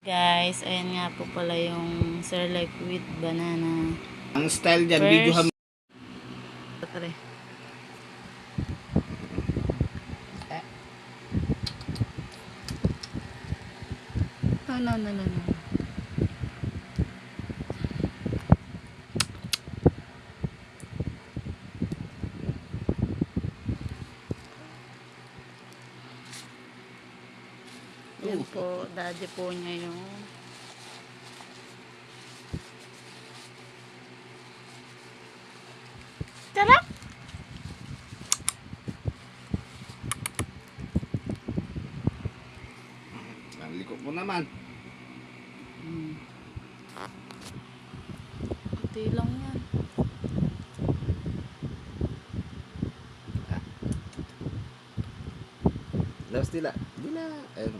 Guys, ayan nga po pala yung Cerelac with banana. Ang style dyan, First, videohan mo. No. Yan po, daddy po niya yung sarap! Liko mo naman. Kunti lang yan. Lawas dila. Dila. Ayun.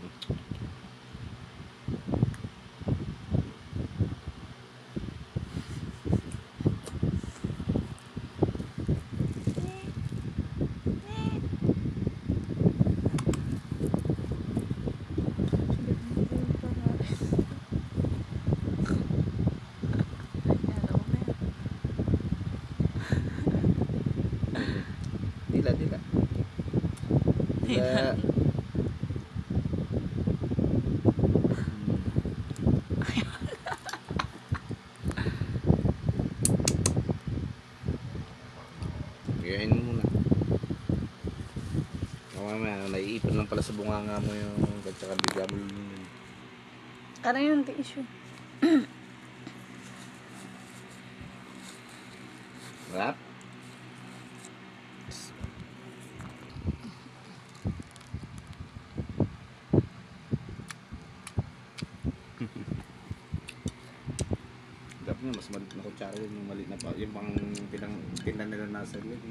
Dila. Dila. Gayahin mo muna. Mamaya, naiipon lang pala sa bunganga mo yung at bigla mo yung... Karang yung tissue. Rap? Dapat nga mas maliit na kutsara yun, yung maliit na pa, yung pang tindan nila nasa lid.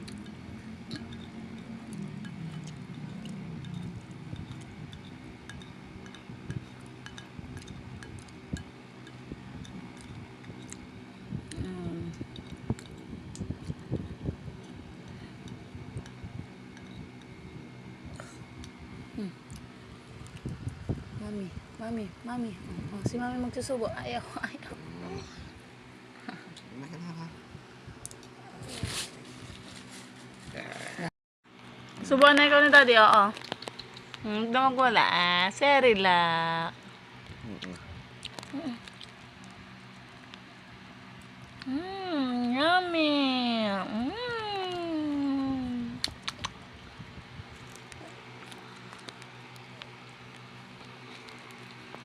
Mami. Oh, si mami magsusubo. Ayaw. Subuan na ikaw ni daddy, oo. Damag wala. Cerelac. Yummy.